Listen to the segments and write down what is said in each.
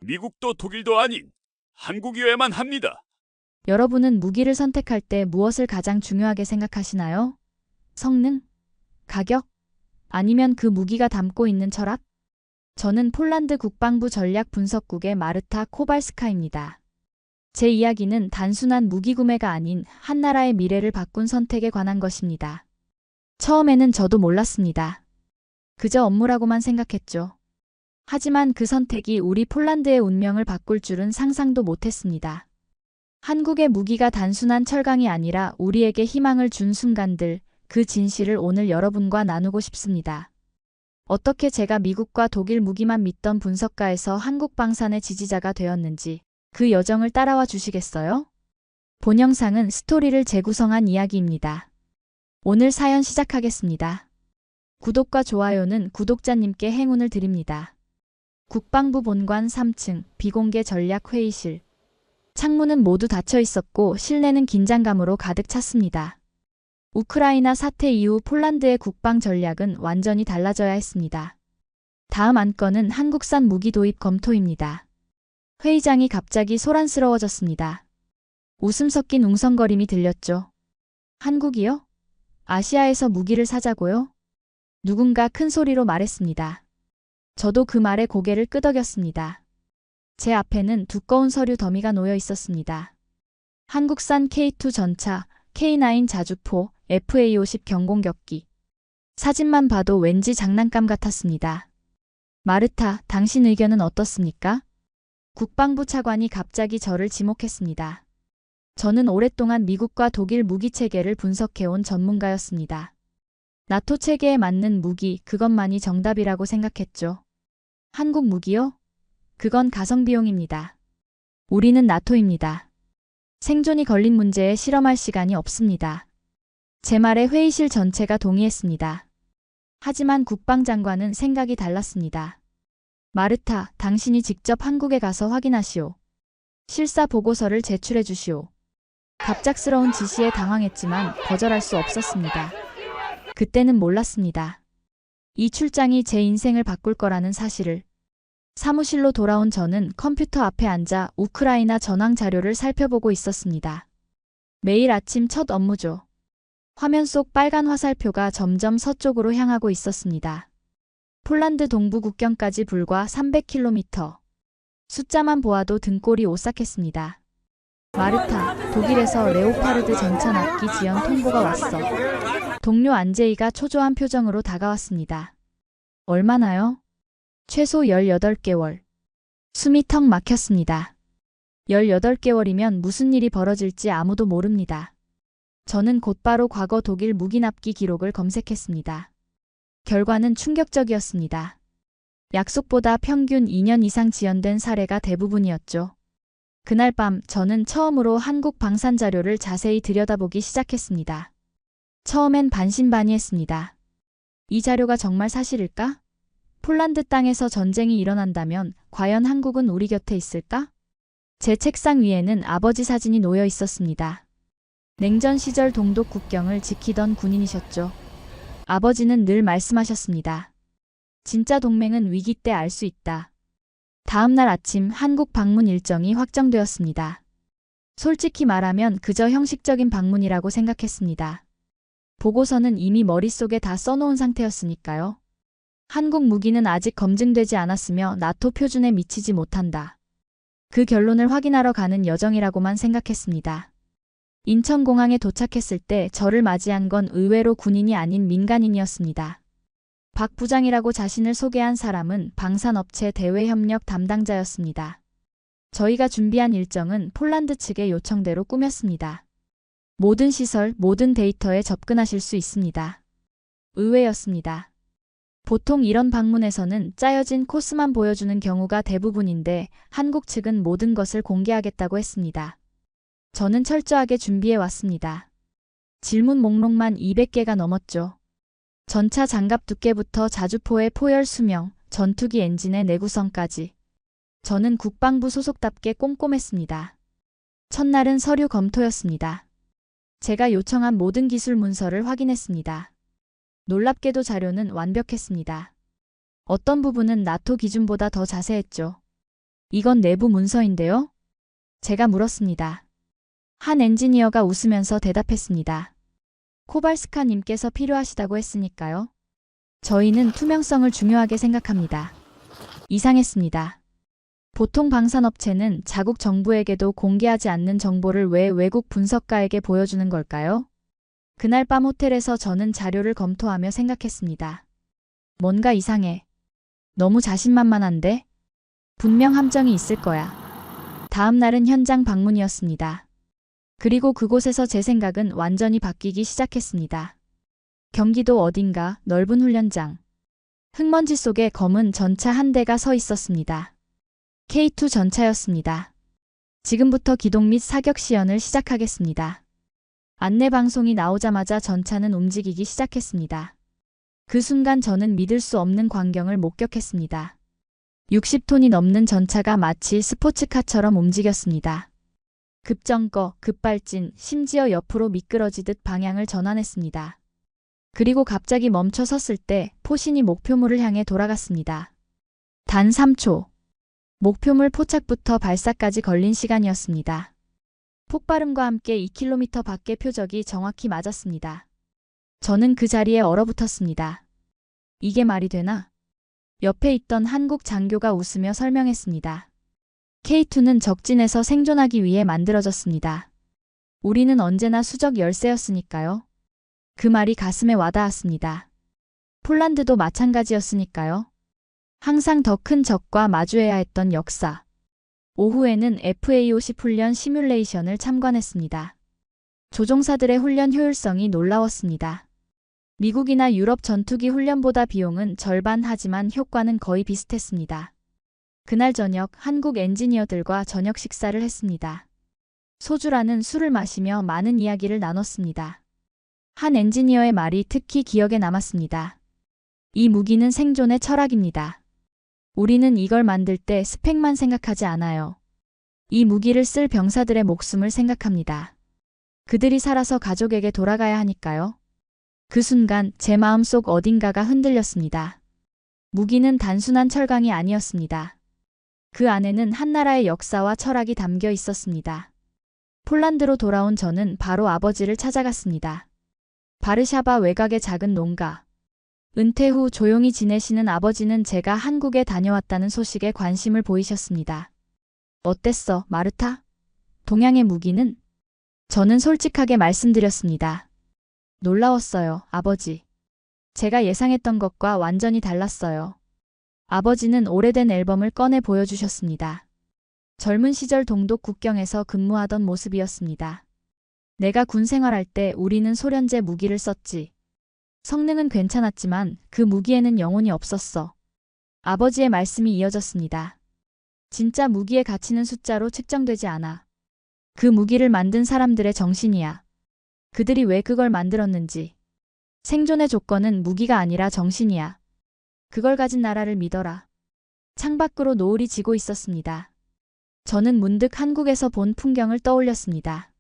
미국도 독일도 아닌 한국이어야만 합니다. 여러분은 무기를 선택할 때 무엇을 가장 중요하게 생각하시나요? 성능? 가격? 아니면 그 무기가 담고 있는 철학? 저는 폴란드 국방부 전략 분석국의 마르타 코발스카입니다. 제 이야기는 단순한 무기 구매가 아닌 한 나라의 미래를 바꾼 선택에 관한 것입니다. 처음에는 저도 몰랐습니다. 그저 업무라고만 생각했죠. 하지만 그 선택이 우리 폴란드의 운명을 바꿀 줄은 상상도 못했습니다. 한국의 무기가 단순한 철강이 아니라 우리에게 희망을 준 순간들, 그 진실을 오늘 여러분과 나누고 싶습니다. 어떻게 제가 미국과 독일 무기만 믿던 분석가에서 한국 방산의 지지자가 되었는지 그 여정을 따라와 주시겠어요? 본 영상은 스토리를 재구성한 이야기입니다. 오늘 사연 시작하겠습니다. 구독과 좋아요는 구독자님께 행운을 드립니다. 국방부 본관 3층 비공개 전략 회의실. 창문은 모두 닫혀 있었고 실내는 긴장감으로 가득 찼습니다. 우크라이나 사태 이후 폴란드의 국방 전략은 완전히 달라져야 했습니다. 다음 안건은 한국산 무기 도입 검토입니다. 회의장이 갑자기 소란스러워졌습니다. 웃음 섞인 웅성거림이 들렸죠. 한국이요? 아시아에서 무기를 사자고요? 누군가 큰 소리로 말했습니다. 저도 그 말에 고개를 끄덕였습니다. 제 앞에는 두꺼운 서류 더미가 놓여 있었습니다. 한국산 K2 전차, K9 자주포, FA50 경공격기. 사진만 봐도 왠지 장난감 같았습니다. 마르타, 당신 의견은 어떻습니까? 국방부 차관이 갑자기 저를 지목했습니다. 저는 오랫동안 미국과 독일 무기 체계를 분석해온 전문가였습니다. 나토 체계에 맞는 무기, 그것만이 정답이라고 생각했죠. 한국 무기요? 그건 가성비용입니다. 우리는 나토입니다. 생존이 걸린 문제에 실험할 시간이 없습니다. 제 말에 회의실 전체가 동의했습니다. 하지만 국방장관은 생각이 달랐습니다. 마르타, 당신이 직접 한국에 가서 확인하시오. 실사 보고서를 제출해 주시오. 갑작스러운 지시에 당황했지만 거절할 수 없었습니다. 그때는 몰랐습니다. 이 출장이 제 인생을 바꿀 거라는 사실을. 사무실로 돌아온 저는 컴퓨터 앞에 앉아 우크라이나 전황 자료를 살펴보고 있었습니다. 매일 아침 첫 업무죠. 화면 속 빨간 화살표가 점점 서쪽으로 향하고 있었습니다. 폴란드 동부 국경까지 불과 300km. 숫자만 보아도 등골이 오싹했습니다. 마르타, 독일에서 레오파르드 전차 납기 지연 통보가 왔어. 동료 안제이가 초조한 표정으로 다가왔습니다. 얼마나요? 최소 18개월. 숨이 턱 막혔습니다. 18개월이면 무슨 일이 벌어질지 아무도 모릅니다. 저는 곧바로 과거 독일 무기 납기 기록을 검색했습니다. 결과는 충격적이었습니다. 약속보다 평균 2년 이상 지연된 사례가 대부분이었죠. 그날 밤 저는 처음으로 한국 방산 자료를 자세히 들여다보기 시작했습니다. 처음엔 반신반의했습니다. 이 자료가 정말 사실일까? 폴란드 땅에서 전쟁이 일어난다면 과연 한국은 우리 곁에 있을까? 제 책상 위에는 아버지 사진이 놓여 있었습니다. 냉전 시절 동독 국경을 지키던 군인이셨죠. 아버지는 늘 말씀하셨습니다. 진짜 동맹은 위기 때 알 수 있다. 다음 날 아침 한국 방문 일정이 확정되었습니다. 솔직히 말하면 그저 형식적인 방문이라고 생각했습니다. 보고서는 이미 머릿속에 다 써놓은 상태였으니까요. 한국 무기는 아직 검증되지 않았으며 나토 표준에 미치지 못한다. 그 결론을 확인하러 가는 여정이라고만 생각했습니다. 인천공항에 도착했을 때 저를 맞이한 건 의외로 군인이 아닌 민간인이었습니다. 박 부장이라고 자신을 소개한 사람은 방산업체 대외협력 담당자였습니다. 저희가 준비한 일정은 폴란드 측의 요청대로 꾸몄습니다. 모든 시설, 모든 데이터에 접근하실 수 있습니다. 의외였습니다. 보통 이런 방문에서는 짜여진 코스만 보여주는 경우가 대부분인데 한국 측은 모든 것을 공개하겠다고 했습니다. 저는 철저하게 준비해 왔습니다. 질문 목록만 200개가 넘었죠. 전차 장갑 두께부터 자주포의 포열 수명, 전투기 엔진의 내구성까지. 저는 국방부 소속답게 꼼꼼했습니다. 첫날은 서류 검토였습니다. 제가 요청한 모든 기술 문서를 확인했습니다. 놀랍게도 자료는 완벽했습니다. 어떤 부분은 나토 기준보다 더 자세했죠. 이건 내부 문서인데요? 제가 물었습니다. 한 엔지니어가 웃으면서 대답했습니다. 코발스카님께서 필요하시다고 했으니까요. 저희는 투명성을 중요하게 생각합니다. 이상했습니다. 보통 방산업체는 자국 정부에게도 공개하지 않는 정보를 왜 외국 분석가에게 보여주는 걸까요? 그날 밤 호텔에서 저는 자료를 검토하며 생각했습니다. 뭔가 이상해. 너무 자신만만한데? 분명 함정이 있을 거야. 다음 날은 현장 방문이었습니다. 그리고 그곳에서 제 생각은 완전히 바뀌기 시작했습니다. 경기도 어딘가 넓은 훈련장. 흙먼지 속에 검은 전차 한 대가 서 있었습니다. K2 전차였습니다. 지금부터 기동 및 사격 시연을 시작하겠습니다. 안내 방송이 나오자마자 전차는 움직이기 시작했습니다. 그 순간 저는 믿을 수 없는 광경을 목격했습니다. 60톤이 넘는 전차가 마치 스포츠카처럼 움직였습니다. 급정거, 급발진, 심지어 옆으로 미끄러지듯 방향을 전환했습니다. 그리고 갑자기 멈춰 섰을 때 포신이 목표물을 향해 돌아갔습니다. 단 3초. 목표물 포착부터 발사까지 걸린 시간이었습니다. 폭발음과 함께 2km 밖의 표적이 정확히 맞았습니다. 저는 그 자리에 얼어붙었습니다. 이게 말이 되나? 옆에 있던 한국 장교가 웃으며 설명했습니다. K2는 적진에서 생존하기 위해 만들어졌습니다. 우리는 언제나 수적 열세였으니까요. 그 말이 가슴에 와닿았습니다. 폴란드도 마찬가지였으니까요. 항상 더 큰 적과 마주해야 했던 역사. 오후에는 FA50 훈련 시뮬레이션을 참관했습니다. 조종사들의 훈련 효율성이 놀라웠습니다. 미국이나 유럽 전투기 훈련보다 비용은 절반 하지만 효과는 거의 비슷했습니다. 그날 저녁 한국 엔지니어들과 저녁 식사를 했습니다. 소주라는 술을 마시며 많은 이야기를 나눴습니다. 한 엔지니어의 말이 특히 기억에 남았습니다. 이 무기는 생존의 철학입니다. 우리는 이걸 만들 때 스펙만 생각하지 않아요. 이 무기를 쓸 병사들의 목숨을 생각합니다. 그들이 살아서 가족에게 돌아가야 하니까요. 그 순간 제 마음속 어딘가가 흔들렸습니다. 무기는 단순한 철강이 아니었습니다. 그 안에는 한 나라의 역사와 철학이 담겨 있었습니다. 폴란드로 돌아온 저는 바로 아버지를 찾아갔습니다. 바르샤바 외곽의 작은 농가. 은퇴 후 조용히 지내시는 아버지는 제가 한국에 다녀왔다는 소식에 관심을 보이셨습니다. 어땠어, 마르타? 동양의 무기는? 저는 솔직하게 말씀드렸습니다. 놀라웠어요, 아버지. 제가 예상했던 것과 완전히 달랐어요. 아버지는 오래된 앨범을 꺼내 보여주셨습니다. 젊은 시절 동독 국경에서 근무하던 모습이었습니다. 내가 군 생활할 때 우리는 소련제 무기를 썼지. 성능은 괜찮았지만 그 무기에는 영혼이 없었어. 아버지의 말씀이 이어졌습니다. 진짜 무기의 가치는 숫자로 측정되지 않아. 그 무기를 만든 사람들의 정신이야. 그들이 왜 그걸 만들었는지. 생존의 조건은 무기가 아니라 정신이야. 그걸 가진 나라를 믿어라. 창밖으로 노을이 지고 있었습니다. 저는 문득 한국에서 본 풍경을 떠올렸습니다.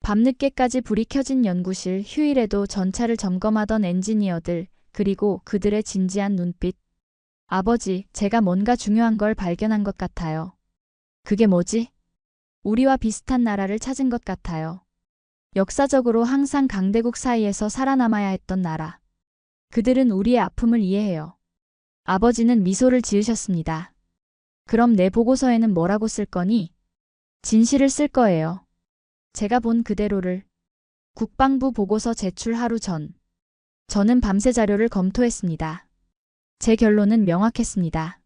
밤늦게까지 불이 켜진 연구실, 휴일에도 전차를 점검하던 엔지니어들, 그리고 그들의 진지한 눈빛. 아버지, 제가 뭔가 중요한 걸 발견한 것 같아요. 그게 뭐지? 우리와 비슷한 나라를 찾은 것 같아요. 역사적으로 항상 강대국 사이에서 살아남아야 했던 나라. 그들은 우리의 아픔을 이해해요. 아버지는 미소를 지으셨습니다. 그럼 내 보고서에는 뭐라고 쓸 거니? 진실을 쓸 거예요. 제가 본 그대로를. 국방부 보고서 제출 하루 전. 저는 밤새 자료를 검토했습니다. 제 결론은 명확했습니다.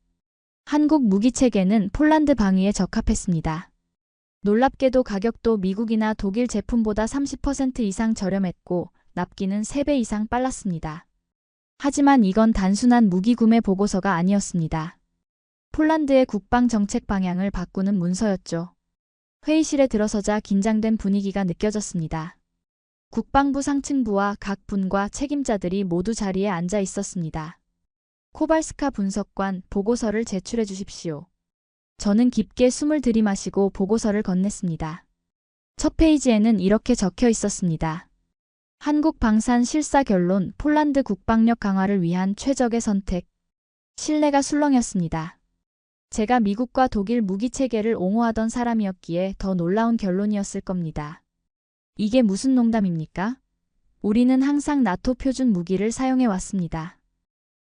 한국 무기 체계는 폴란드 방위에 적합했습니다. 놀랍게도 가격도 미국이나 독일 제품보다 30% 이상 저렴했고 납기는 3배 이상 빨랐습니다. 하지만 이건 단순한 무기 구매 보고서가 아니었습니다. 폴란드의 국방 정책 방향을 바꾸는 문서였죠. 회의실에 들어서자 긴장된 분위기가 느껴졌습니다. 국방부 상층부와 각 분과 책임자들이 모두 자리에 앉아 있었습니다. 코발스카 분석관, 보고서를 제출해 주십시오. 저는 깊게 숨을 들이마시고 보고서를 건넸습니다. 첫 페이지에는 이렇게 적혀 있었습니다. 한국 방산 실사 결론, 폴란드 국방력 강화를 위한 최적의 선택. 신뢰가 술렁였습니다. 제가 미국과 독일 무기 체계를 옹호하던 사람이었기에 더 놀라운 결론이었을 겁니다. 이게 무슨 농담입니까? 우리는 항상 나토 표준 무기를 사용해 왔습니다.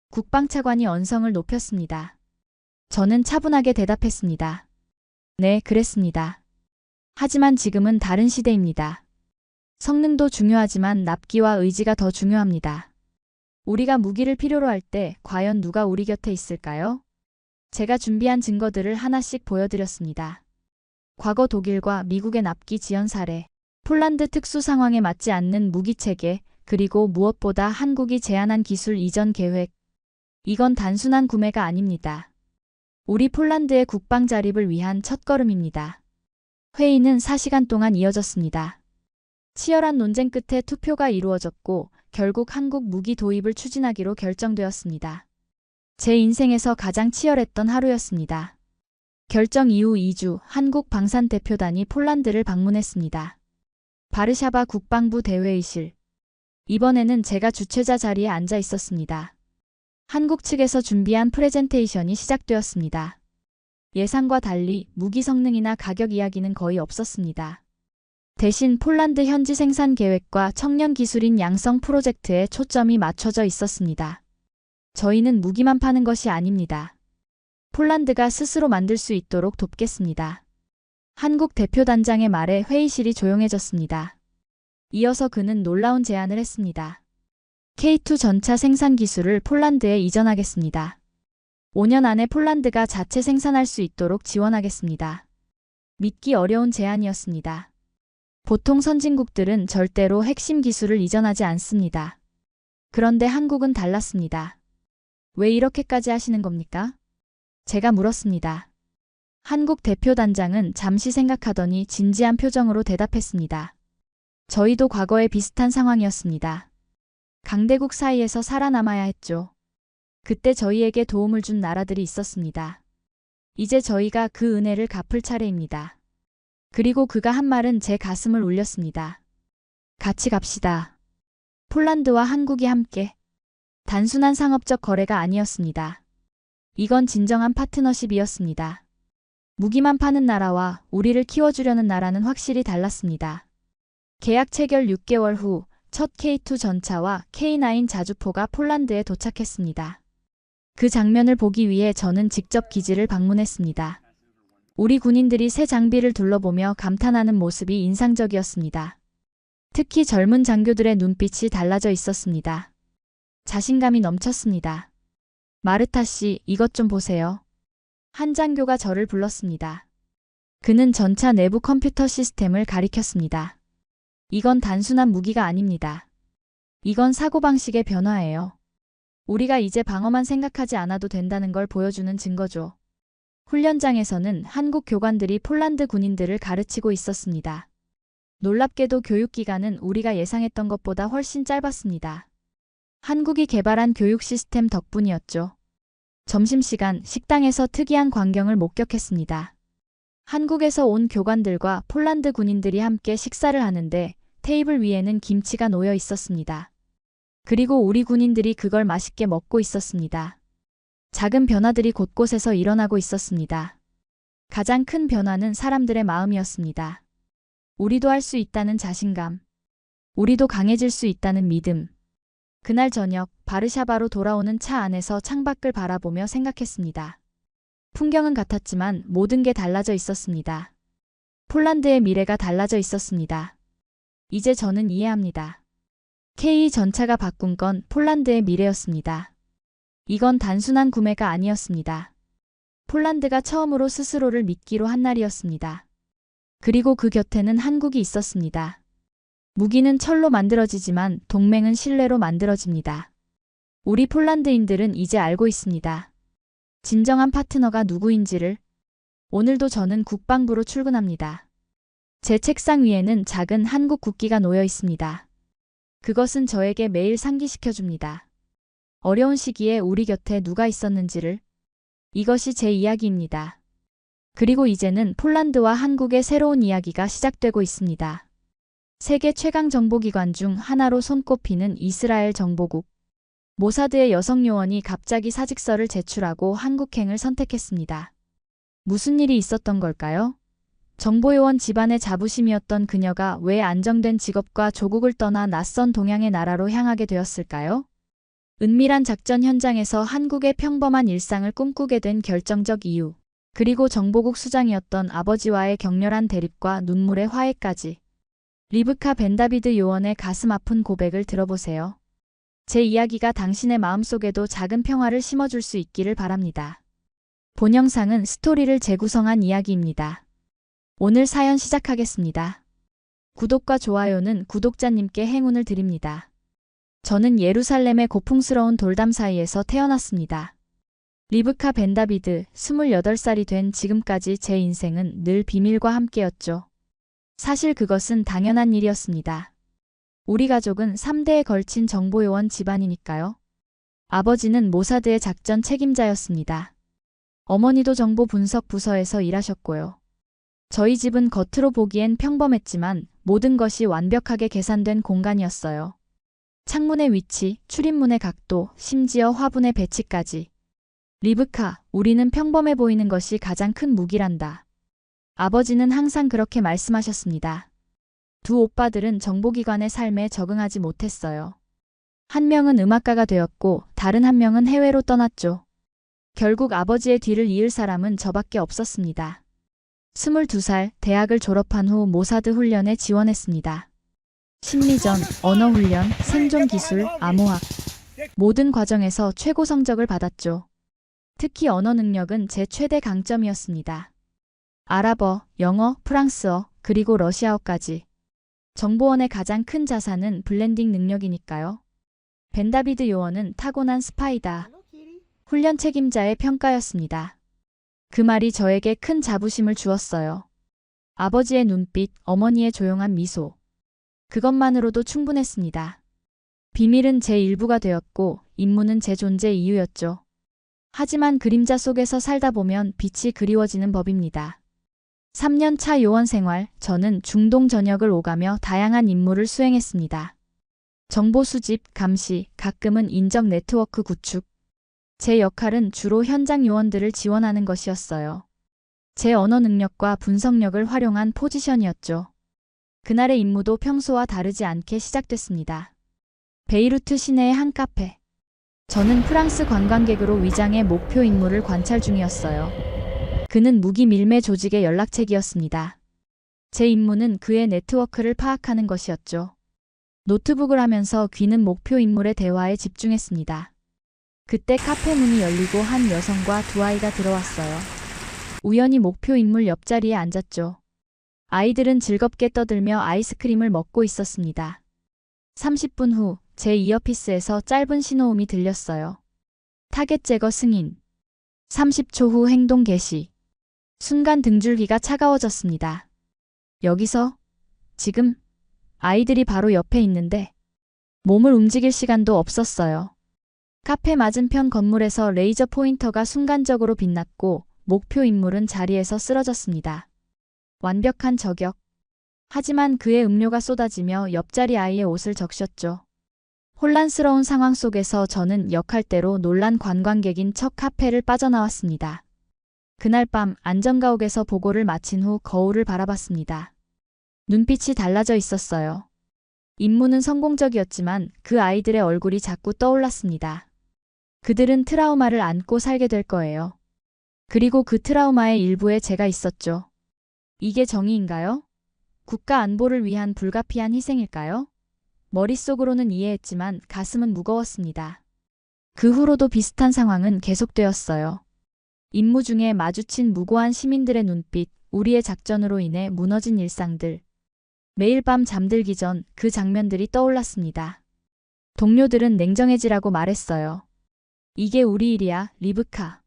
국방차관이 언성을 높였습니다. 저는 차분하게 대답했습니다. 네, 그랬습니다. 하지만 지금은 다른 시대입니다. 성능도 중요하지만 납기와 의지가 더 중요합니다. 우리가 무기를 필요로 할 때 과연 누가 우리 곁에 있을까요? 제가 준비한 증거들을 하나씩 보여드렸습니다. 과거 독일과 미국의 납기 지연 사례, 폴란드 특수 상황에 맞지 않는 무기 체계, 그리고 무엇보다 한국이 제안한 기술 이전 계획. 이건 단순한 구매가 아닙니다. 우리 폴란드의 국방 자립을 위한 첫걸음입니다. 회의는 4시간 동안 이어졌습니다. 치열한 논쟁 끝에 투표가 이루어졌고 결국 한국 무기 도입을 추진하기로 결정되었습니다. 제 인생에서 가장 치열했던 하루였습니다. 결정 이후 2주 한국 방산 대표단이 폴란드를 방문했습니다. 바르샤바 국방부 대회의실. 이번에는 제가 주최자 자리에 앉아 있었습니다. 한국 측에서 준비한 프레젠테이션이 시작되었습니다. 예상과 달리 무기 성능이나 가격 이야기는 거의 없었습니다. 대신 폴란드 현지 생산 계획과 청년 기술인 양성 프로젝트에 초점이 맞춰져 있었습니다. 저희는 무기만 파는 것이 아닙니다. 폴란드가 스스로 만들 수 있도록 돕겠습니다. 한국 대표단장의 말에 회의실이 조용해졌습니다. 이어서 그는 놀라운 제안을 했습니다. K2 전차 생산 기술을 폴란드에 이전하겠습니다. 5년 안에 폴란드가 자체 생산할 수 있도록 지원하겠습니다. 믿기 어려운 제안이었습니다. 보통 선진국들은 절대로 핵심 기술을 이전하지 않습니다. 그런데 한국은 달랐습니다. 왜 이렇게까지 하시는 겁니까? 제가 물었습니다. 한국 대표단장은 잠시 생각하더니 진지한 표정으로 대답했습니다. 저희도 과거에 비슷한 상황이었습니다. 강대국 사이에서 살아남아야 했죠. 그때 저희에게 도움을 준 나라들이 있었습니다. 이제 저희가 그 은혜를 갚을 차례입니다. 그리고 그가 한 말은 제 가슴을 울렸습니다. 같이 갑시다. 폴란드와 한국이 함께. 단순한 상업적 거래가 아니었습니다. 이건 진정한 파트너십이었습니다. 무기만 파는 나라와 우리를 키워주려는 나라는 확실히 달랐습니다. 계약 체결 6개월 후 첫 K2 전차와 K9 자주포가 폴란드에 도착했습니다. 그 장면을 보기 위해 저는 직접 기지를 방문했습니다. 우리 군인들이 새 장비를 둘러보며 감탄하는 모습이 인상적이었습니다. 특히 젊은 장교들의 눈빛이 달라져 있었습니다. 자신감이 넘쳤습니다. 마르타 씨, 이것 좀 보세요. 한 장교가 저를 불렀습니다. 그는 전차 내부 컴퓨터 시스템을 가리켰습니다. 이건 단순한 무기가 아닙니다. 이건 사고방식의 변화예요. 우리가 이제 방어만 생각하지 않아도 된다는 걸 보여주는 증거죠. 훈련장에서는 한국 교관들이 폴란드 군인들을 가르치고 있었습니다. 놀랍게도 교육기간은 우리가 예상했던 것보다 훨씬 짧았습니다. 한국이 개발한 교육 시스템 덕분이었죠. 점심시간 식당에서 특이한 광경을 목격했습니다. 한국에서 온 교관들과 폴란드 군인들이 함께 식사를 하는데 테이블 위에는 김치가 놓여 있었습니다. 그리고 우리 군인들이 그걸 맛있게 먹고 있었습니다. 작은 변화들이 곳곳에서 일어나고 있었습니다. 가장 큰 변화는 사람들의 마음이었습니다. 우리도 할 수 있다는 자신감. 우리도 강해질 수 있다는 믿음. 그날 저녁 바르샤바로 돌아오는 차 안에서 창밖을 바라보며 생각했습니다. 풍경은 같았지만 모든 게 달라져 있었습니다. 폴란드의 미래가 달라져 있었습니다. 이제 저는 이해합니다. K 전차가 바꾼 건 폴란드의 미래였습니다. 이건 단순한 구매가 아니었습니다. 폴란드가 처음으로 스스로를 믿기로 한 날이었습니다. 그리고 그 곁에는 한국이 있었습니다. 무기는 철로 만들어지지만 동맹은 신뢰로 만들어집니다. 우리 폴란드인들은 이제 알고 있습니다. 진정한 파트너가 누구인지를. 오늘도 저는 국방부로 출근합니다. 제 책상 위에는 작은 한국 국기가 놓여 있습니다. 그것은 저에게 매일 상기시켜줍니다. 어려운 시기에 우리 곁에 누가 있었는지를. 이것이 제 이야기입니다. 그리고 이제는 폴란드와 한국의 새로운 이야기가 시작되고 있습니다. 세계 최강 정보기관 중 하나로 손꼽히는 이스라엘 정보국. 모사드의 여성 요원이 갑자기 사직서를 제출하고 한국행을 선택했습니다. 무슨 일이 있었던 걸까요? 정보요원 집안의 자부심이었던 그녀가 왜 안정된 직업과 조국을 떠나 낯선 동양의 나라로 향하게 되었을까요? 은밀한 작전 현장에서 한국의 평범한 일상을 꿈꾸게 된 결정적 이유, 그리고 정보국 수장이었던 아버지와의 격렬한 대립과 눈물의 화해까지. 리브카 벤다비드 요원의 가슴 아픈 고백을 들어보세요. 제 이야기가 당신의 마음속에도 작은 평화를 심어줄 수 있기를 바랍니다. 본 영상은 스토리를 재구성한 이야기입니다. 오늘 사연 시작하겠습니다. 구독과 좋아요는 구독자님께 행운을 드립니다. 저는 예루살렘의 고풍스러운 돌담 사이에서 태어났습니다. 리브카 벤다비드, 28살이 된 지금까지 제 인생은 늘 비밀과 함께였죠. 사실 그것은 당연한 일이었습니다. 우리 가족은 3대에 걸친 정보요원 집안이니까요. 아버지는 모사드의 작전 책임자였습니다. 어머니도 정보 분석 부서에서 일하셨고요. 저희 집은 겉으로 보기엔 평범했지만 모든 것이 완벽하게 계산된 공간이었어요. 창문의 위치, 출입문의 각도, 심지어 화분의 배치까지. 리브카, 우리는 평범해 보이는 것이 가장 큰 무기란다. 아버지는 항상 그렇게 말씀하셨습니다. 두 오빠들은 정보기관의 삶에 적응하지 못했어요. 한 명은 음악가가 되었고 다른 한 명은 해외로 떠났죠. 결국 아버지의 뒤를 이을 사람은 저밖에 없었습니다. 22살 대학을 졸업한 후 모사드 훈련에 지원했습니다. 심리전, 언어훈련, 생존기술, 암호학 모든 과정에서 최고 성적을 받았죠. 특히 언어 능력은 제 최대 강점이었습니다. 아랍어, 영어, 프랑스어, 그리고 러시아어까지. 정보원의 가장 큰 자산은 블렌딩 능력이니까요. 벤다비드 요원은 타고난 스파이다. 훈련 책임자의 평가였습니다. 그 말이 저에게 큰 자부심을 주었어요. 아버지의 눈빛, 어머니의 조용한 미소. 그것만으로도 충분했습니다. 비밀은 제 일부가 되었고 임무는 제 존재 이유였죠. 하지만 그림자 속에서 살다 보면 빛이 그리워지는 법입니다. 3년 차 요원 생활, 저는 중동 전역을 오가며 다양한 임무를 수행했습니다. 정보 수집, 감시, 가끔은 인적 네트워크 구축. 제 역할은 주로 현장 요원들을 지원하는 것이었어요. 제 언어 능력과 분석력을 활용한 포지션이었죠. 그날의 임무도 평소와 다르지 않게 시작됐습니다. 베이루트 시내의 한 카페. 저는 프랑스 관광객으로 위장해 목표 인물을 관찰 중이었어요. 그는 무기 밀매 조직의 연락책이었습니다. 제 임무는 그의 네트워크를 파악하는 것이었죠. 노트북을 하면서 귀는 목표 인물의 대화에 집중했습니다. 그때 카페 문이 열리고 한 여성과 두 아이가 들어왔어요. 우연히 목표 인물 옆자리에 앉았죠. 아이들은 즐겁게 떠들며 아이스크림을 먹고 있었습니다. 30분 후 제 이어피스에서 짧은 신호음이 들렸어요. 타겟 제거 승인. 30초 후 행동 개시. 순간 등줄기가 차가워졌습니다. 여기서? 지금? 아이들이 바로 옆에 있는데 몸을 움직일 시간도 없었어요. 카페 맞은편 건물에서 레이저 포인터가 순간적으로 빛났고 목표 인물은 자리에서 쓰러졌습니다. 완벽한 저격. 하지만 그의 음료가 쏟아지며 옆자리 아이의 옷을 적셨죠. 혼란스러운 상황 속에서 저는 역할대로 놀란 관광객인 척 카페를 빠져나왔습니다. 그날 밤 안전가옥에서 보고를 마친 후 거울을 바라봤습니다. 눈빛이 달라져 있었어요. 임무는 성공적이었지만 그 아이들의 얼굴이 자꾸 떠올랐습니다. 그들은 트라우마를 안고 살게 될 거예요. 그리고 그 트라우마의 일부에 제가 있었죠. 이게 정의인가요? 국가 안보를 위한 불가피한 희생일까요? 머릿속으로는 이해했지만 가슴은 무거웠습니다. 그 후로도 비슷한 상황은 계속되었어요. 임무 중에 마주친 무고한 시민들의 눈빛, 우리의 작전으로 인해 무너진 일상들. 매일 밤 잠들기 전 그 장면들이 떠올랐습니다. 동료들은 냉정해지라고 말했어요. 이게 우리 일이야, 리브카.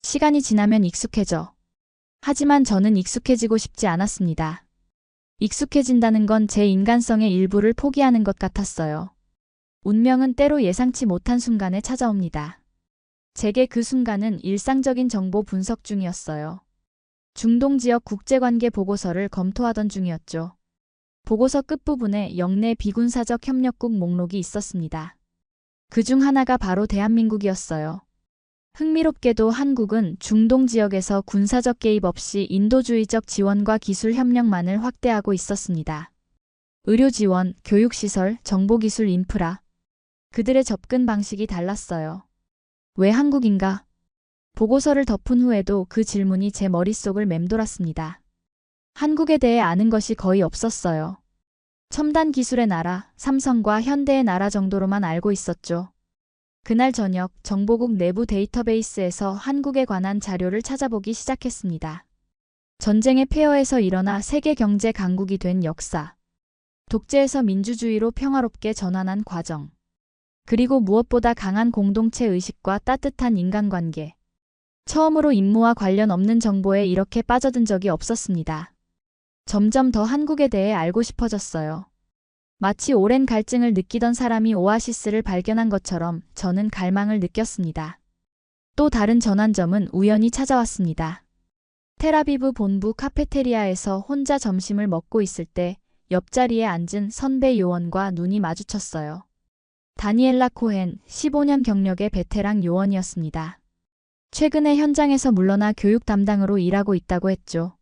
시간이 지나면 익숙해져. 하지만 저는 익숙해지고 싶지 않았습니다. 익숙해진다는 건 제 인간성의 일부를 포기하는 것 같았어요. 운명은 때로 예상치 못한 순간에 찾아옵니다. 제게 그 순간은 일상적인 정보 분석 중이었어요. 중동 지역 국제관계 보고서를 검토하던 중이었죠. 보고서 끝부분에 영내 비군사적 협력국 목록이 있었습니다. 그중 하나가 바로 대한민국이었어요. 흥미롭게도 한국은 중동 지역에서 군사적 개입 없이 인도주의적 지원과 기술 협력만을 확대하고 있었습니다. 의료 지원, 교육시설, 정보기술 인프라. 그들의 접근 방식이 달랐어요. 왜 한국인가? 보고서를 덮은 후에도 그 질문이 제 머릿속을 맴돌았습니다. 한국에 대해 아는 것이 거의 없었어요. 첨단 기술의 나라, 삼성과 현대의 나라 정도로만 알고 있었죠. 그날 저녁 정보국 내부 데이터베이스에서 한국에 관한 자료를 찾아보기 시작했습니다. 전쟁의 폐허에서 일어나 세계 경제 강국이 된 역사. 독재에서 민주주의로 평화롭게 전환한 과정. 그리고 무엇보다 강한 공동체 의식과 따뜻한 인간관계. 처음으로 임무와 관련 없는 정보에 이렇게 빠져든 적이 없었습니다. 점점 더 한국에 대해 알고 싶어졌어요. 마치 오랜 갈증을 느끼던 사람이 오아시스를 발견한 것처럼 저는 갈망을 느꼈습니다. 또 다른 전환점은 우연히 찾아왔습니다. 텔아비브 본부 카페테리아에서 혼자 점심을 먹고 있을 때 옆자리에 앉은 선배 요원과 눈이 마주쳤어요. 다니엘라 코헨, 15년 경력의 베테랑 요원이었습니다. 최근에 현장에서 물러나 교육 담당으로 일하고 있다고 했죠.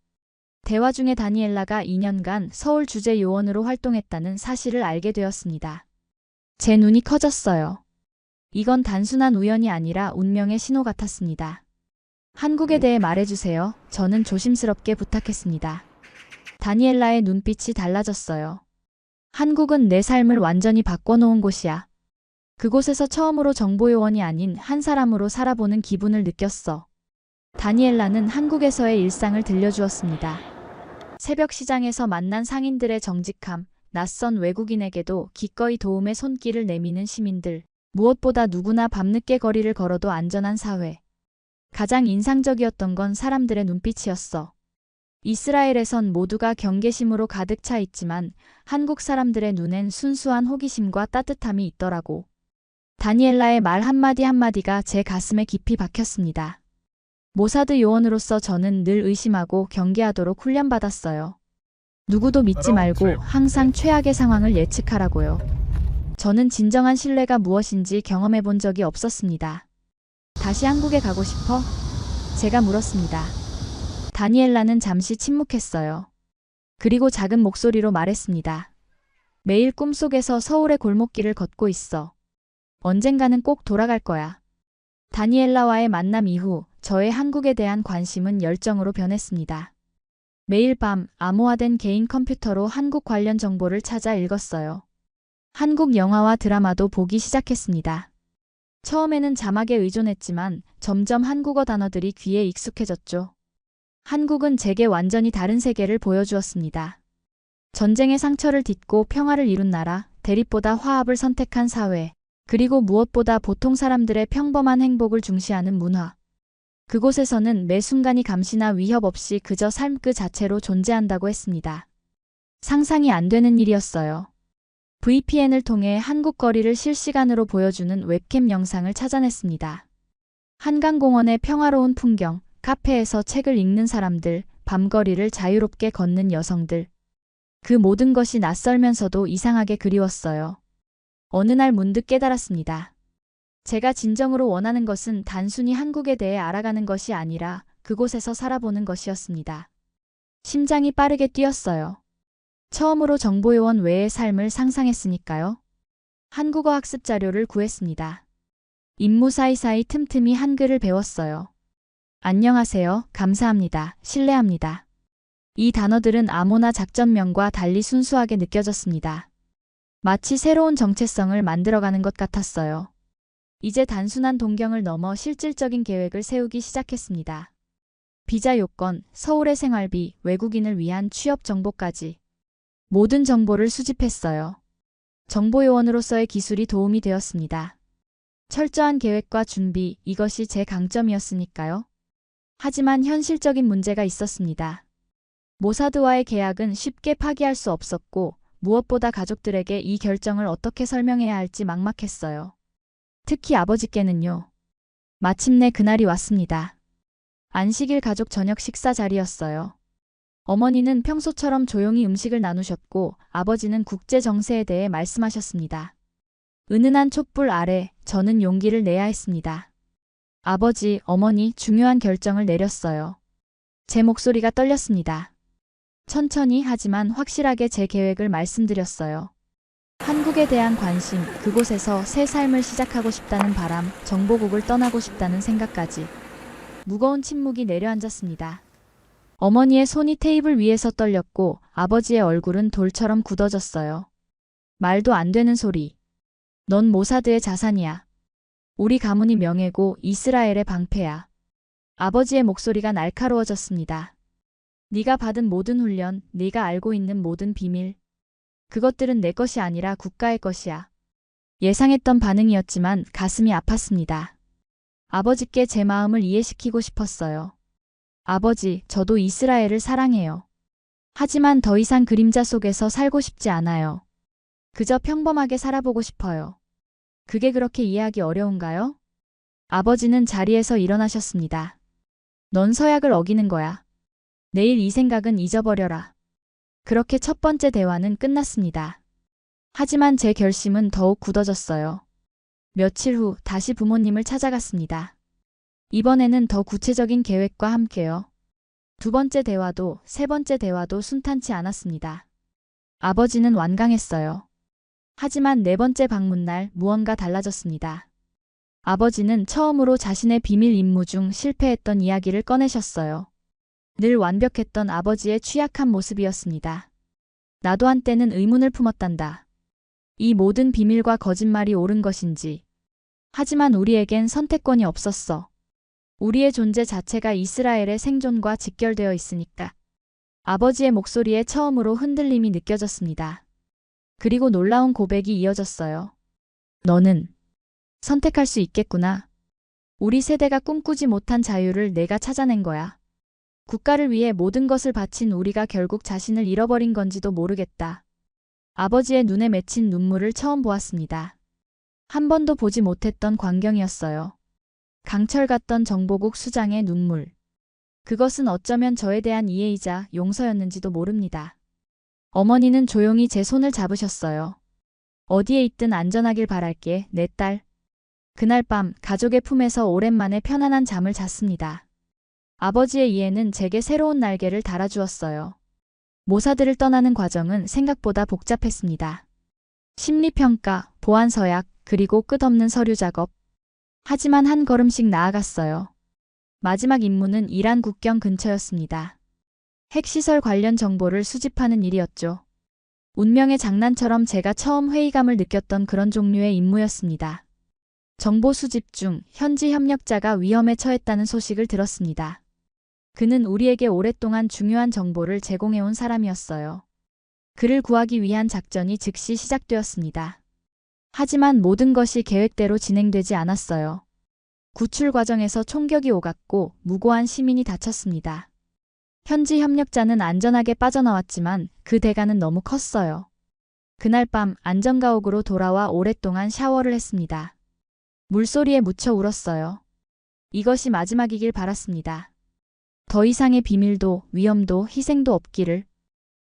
대화 중에 다니엘라가 2년간 서울 주재 요원으로 활동했다는 사실을 알게 되었습니다. 제 눈이 커졌어요. 이건 단순한 우연이 아니라 운명의 신호 같았습니다. 한국에 대해 말해주세요. 저는 조심스럽게 부탁했습니다. 다니엘라의 눈빛이 달라졌어요. 한국은 내 삶을 완전히 바꿔놓은 곳이야. 그곳에서 처음으로 정보요원이 아닌 한 사람으로 살아보는 기분을 느꼈어. 다니엘라는 한국에서의 일상을 들려주었습니다. 새벽 시장에서 만난 상인들의 정직함, 낯선 외국인에게도 기꺼이 도움의 손길을 내미는 시민들, 무엇보다 누구나 밤늦게 거리를 걸어도 안전한 사회. 가장 인상적이었던 건 사람들의 눈빛이었어. 이스라엘에선 모두가 경계심으로 가득 차 있지만 한국 사람들의 눈엔 순수한 호기심과 따뜻함이 있더라고. 다니엘라의 말 한마디 한마디가 제 가슴에 깊이 박혔습니다. 모사드 요원으로서 저는 늘 의심하고 경계하도록 훈련받았어요. 누구도 믿지 말고 항상 최악의 상황을 예측하라고요. 저는 진정한 신뢰가 무엇인지 경험해 본 적이 없었습니다. 다시 한국에 가고 싶어? 제가 물었습니다. 다니엘라는 잠시 침묵했어요. 그리고 작은 목소리로 말했습니다. 매일 꿈속에서 서울의 골목길을 걷고 있어. 언젠가는 꼭 돌아갈 거야. 다니엘라와의 만남 이후 저의 한국에 대한 관심은 열정으로 변했습니다. 매일 밤 암호화된 개인 컴퓨터로 한국 관련 정보를 찾아 읽었어요. 한국 영화와 드라마도 보기 시작했습니다. 처음에는 자막에 의존했지만 점점 한국어 단어들이 귀에 익숙해졌죠. 한국은 제게 완전히 다른 세계를 보여주었습니다. 전쟁의 상처를 딛고 평화를 이룬 나라, 대립보다 화합을 선택한 사회, 그리고 무엇보다 보통 사람들의 평범한 행복을 중시하는 문화. 그곳에서는 매 순간이 감시나 위협 없이 그저 삶 그 자체로 존재한다고 했습니다. 상상이 안 되는 일이었어요. VPN을 통해 한국 거리를 실시간으로 보여주는 웹캠 영상을 찾아냈습니다. 한강공원의 평화로운 풍경, 카페에서 책을 읽는 사람들, 밤거리를 자유롭게 걷는 여성들. 그 모든 것이 낯설면서도 이상하게 그리웠어요. 어느 날 문득 깨달았습니다. 제가 진정으로 원하는 것은 단순히 한국에 대해 알아가는 것이 아니라 그곳에서 살아보는 것이었습니다. 심장이 빠르게 뛰었어요. 처음으로 정보요원 외의 삶을 상상했으니까요. 한국어 학습 자료를 구했습니다. 임무 사이사이 틈틈이 한글을 배웠어요. 안녕하세요, 감사합니다, 신뢰합니다. 이 단어들은 암호나 작전명과 달리 순수하게 느껴졌습니다. 마치 새로운 정체성을 만들어가는 것 같았어요. 이제 단순한 동경을 넘어 실질적인 계획을 세우기 시작했습니다. 비자 요건, 서울의 생활비, 외국인을 위한 취업 정보까지. 모든 정보를 수집했어요. 정보요원으로서의 기술이 도움이 되었습니다. 철저한 계획과 준비, 이것이 제 강점이었으니까요. 하지만 현실적인 문제가 있었습니다. 모사드와의 계약은 쉽게 파기할 수 없었고 무엇보다 가족들에게 이 결정을 어떻게 설명해야 할지 막막했어요. 특히 아버지께는요. 마침내 그날이 왔습니다. 안식일 가족 저녁 식사 자리였어요. 어머니는 평소처럼 조용히 음식을 나누셨고 아버지는 국제 정세에 대해 말씀하셨습니다. 은은한 촛불 아래 저는 용기를 내야 했습니다. 아버지, 어머니, 중요한 결정을 내렸어요. 제 목소리가 떨렸습니다. 천천히 하지만 확실하게 제 계획을 말씀드렸어요. 한국에 대한 관심, 그곳에서 새 삶을 시작하고 싶다는 바람, 정보국을 떠나고 싶다는 생각까지. 무거운 침묵이 내려앉았습니다. 어머니의 손이 테이블 위에서 떨렸고 아버지의 얼굴은 돌처럼 굳어졌어요. 말도 안 되는 소리. 넌 모사드의 자산이야. 우리 가문이 명예고 이스라엘의 방패야. 아버지의 목소리가 날카로워졌습니다. 네가 받은 모든 훈련, 네가 알고 있는 모든 비밀. 그것들은 내 것이 아니라 국가의 것이야. 예상했던 반응이었지만 가슴이 아팠습니다. 아버지께 제 마음을 이해시키고 싶었어요. 아버지, 저도 이스라엘을 사랑해요. 하지만 더 이상 그림자 속에서 살고 싶지 않아요. 그저 평범하게 살아보고 싶어요. 그게 그렇게 이해하기 어려운가요? 아버지는 자리에서 일어나셨습니다. 넌 서약을 어기는 거야. 내일 이 생각은 잊어버려라. 그렇게 첫 번째 대화는 끝났습니다. 하지만 제 결심은 더욱 굳어졌어요. 며칠 후 다시 부모님을 찾아갔습니다. 이번에는 더 구체적인 계획과 함께요. 두 번째 대화도 세 번째 대화도 순탄치 않았습니다. 아버지는 완강했어요. 하지만 네 번째 방문날 무언가 달라졌습니다. 아버지는 처음으로 자신의 비밀 임무 중 실패했던 이야기를 꺼내셨어요. 늘 완벽했던 아버지의 취약한 모습이었습니다. 나도 한때는 의문을 품었단다. 이 모든 비밀과 거짓말이 옳은 것인지. 하지만 우리에겐 선택권이 없었어. 우리의 존재 자체가 이스라엘의 생존과 직결되어 있으니까. 아버지의 목소리에 처음으로 흔들림이 느껴졌습니다. 그리고 놀라운 고백이 이어졌어요. 너는 선택할 수 있겠구나. 우리 세대가 꿈꾸지 못한 자유를 내가 찾아낸 거야. 국가를 위해 모든 것을 바친 우리가 결국 자신을 잃어버린 건지도 모르겠다. 아버지의 눈에 맺힌 눈물을 처음 보았습니다. 한 번도 보지 못했던 광경이었어요. 강철 같던 정보국 수장의 눈물. 그것은 어쩌면 저에 대한 이해이자 용서였는지도 모릅니다. 어머니는 조용히 제 손을 잡으셨어요. 어디에 있든 안전하길 바랄게, 내 딸. 그날 밤 가족의 품에서 오랜만에 편안한 잠을 잤습니다. 아버지의 이해는 제게 새로운 날개를 달아주었어요. 모사드를 떠나는 과정은 생각보다 복잡했습니다. 심리평가, 보안서약, 그리고 끝없는 서류 작업. 하지만 한 걸음씩 나아갔어요. 마지막 임무는 이란 국경 근처였습니다. 핵시설 관련 정보를 수집하는 일이었죠. 운명의 장난처럼 제가 처음 회의감을 느꼈던 그런 종류의 임무였습니다. 정보 수집 중 현지 협력자가 위험에 처했다는 소식을 들었습니다. 그는 우리에게 오랫동안 중요한 정보를 제공해온 사람이었어요. 그를 구하기 위한 작전이 즉시 시작되었습니다. 하지만 모든 것이 계획대로 진행되지 않았어요. 구출 과정에서 총격이 오갔고 무고한 시민이 다쳤습니다. 현지 협력자는 안전하게 빠져나왔지만 그 대가는 너무 컸어요. 그날 밤 안전가옥으로 돌아와 오랫동안 샤워를 했습니다. 물소리에 묻혀 울었어요. 이것이 마지막이길 바랐습니다. 더 이상의 비밀도 위험도 희생도 없기를.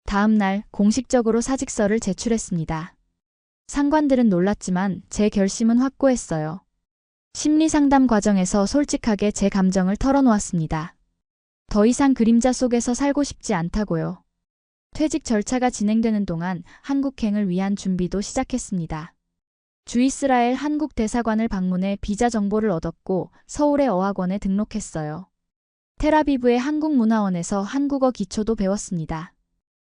다음 날 공식적으로 사직서를 제출했습니다. 상관들은 놀랐지만 제 결심은 확고했어요. 심리상담 과정에서 솔직하게 제 감정을 털어놓았습니다. 더 이상 그림자 속에서 살고 싶지 않다고요. 퇴직 절차가 진행되는 동안 한국행을 위한 준비도 시작했습니다. 주이스라엘 한국 대사관을 방문해 비자 정보를 얻었고 서울의 어학원에 등록했어요. 텔아비브의 한국문화원에서 한국어 기초도 배웠습니다.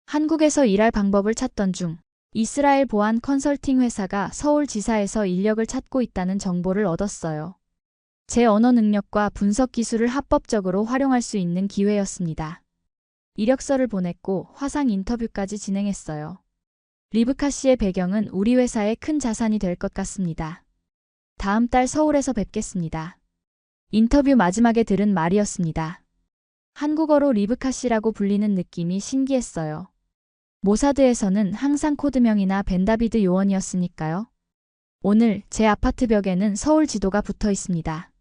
한국에서 일할 방법을 찾던 중 이스라엘 보안 컨설팅 회사가 서울지사에서 인력을 찾고 있다는 정보를 얻었어요. 제 언어 능력과 분석 기술을 합법적으로 활용할 수 있는 기회였습니다. 이력서를 보냈고 화상 인터뷰까지 진행했어요. 리브카 씨의 배경은 우리 회사의 큰 자산이 될 것 같습니다. 다음 달 서울에서 뵙겠습니다. 인터뷰 마지막에 들은 말이었습니다. 한국어로 리브카 씨라고 불리는 느낌이 신기했어요. 모사드에서는 항상 코드명이나 벤다비드 요원이었으니까요. 오늘 제 아파트 벽에는 서울 지도가 붙어 있습니다.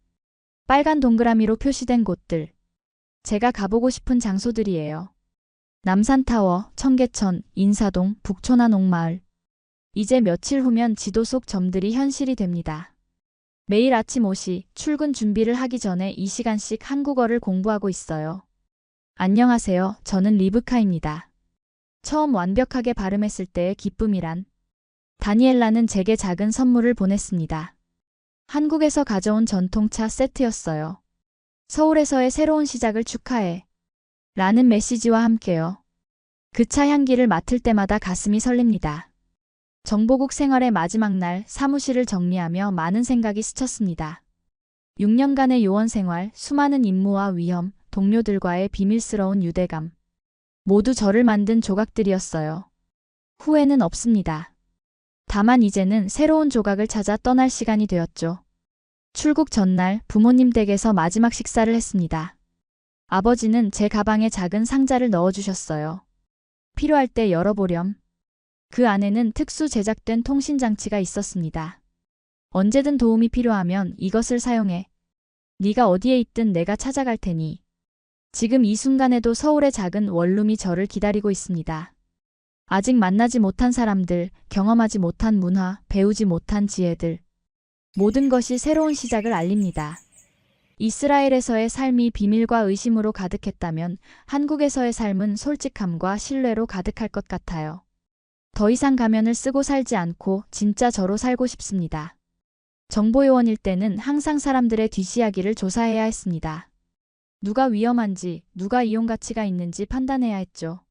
빨간 동그라미로 표시된 곳들. 제가 가보고 싶은 장소들이에요. 남산타워, 청계천, 인사동, 북촌화 농마을. 이제 며칠 후면 지도 속 점들이 현실이 됩니다. 매일 아침 5시 출근 준비를 하기 전에 2시간씩 한국어를 공부하고 있어요. 안녕하세요. 저는 리브카입니다. 처음 완벽하게 발음했을 때의 기쁨이란. 다니엘라는 제게 작은 선물을 보냈습니다. 한국에서 가져온 전통차 세트였어요. 서울에서의 새로운 시작을 축하해. 라는 메시지와 함께요. 그 차 향기를 맡을 때마다 가슴이 설렙니다. 정보국 생활의 마지막 날 사무실을 정리하며 많은 생각이 스쳤습니다. 6년간의 요원 생활, 수많은 임무와 위험, 동료들과의 비밀스러운 유대감. 모두 저를 만든 조각들이었어요. 후회는 없습니다. 다만 이제는 새로운 조각을 찾아 떠날 시간이 되었죠. 출국 전날 부모님 댁에서 마지막 식사를 했습니다. 아버지는 제 가방에 작은 상자를 넣어주셨어요. 필요할 때 열어보렴. 그 안에는 특수 제작된 통신장치가 있었습니다. 언제든 도움이 필요하면 이것을 사용해. 네가 어디에 있든 내가 찾아갈 테니. 지금 이 순간에도 서울의 작은 원룸이 저를 기다리고 있습니다. 아직 만나지 못한 사람들, 경험하지 못한 문화, 배우지 못한 지혜들. 모든 것이 새로운 시작을 알립니다. 이스라엘에서의 삶이 비밀과 의심으로 가득했다면 한국에서의 삶은 솔직함과 신뢰로 가득할 것 같아요. 더 이상 가면을 쓰고 살지 않고 진짜 저로 살고 싶습니다. 정보요원일 때는 항상 사람들의 뒷이야기를 조사해야 했습니다. 누가 위험한지, 누가 이용 가치가 있는지 판단해야 했죠.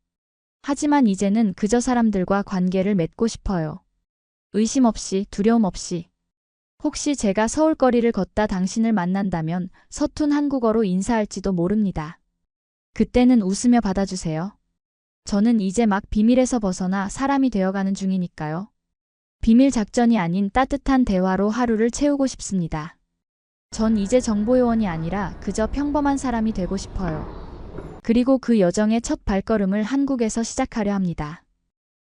하지만 이제는 그저 사람들과 관계를 맺고 싶어요. 의심 없이, 두려움 없이. 혹시 제가 서울거리를 걷다 당신을 만난다면 서툰 한국어로 인사할지도 모릅니다. 그때는 웃으며 받아주세요. 저는 이제 막 비밀에서 벗어나 사람이 되어가는 중이니까요. 비밀 작전이 아닌 따뜻한 대화로 하루를 채우고 싶습니다. 전 이제 정보요원이 아니라 그저 평범한 사람이 되고 싶어요. 그리고 그 여정의 첫 발걸음을 한국에서 시작하려 합니다.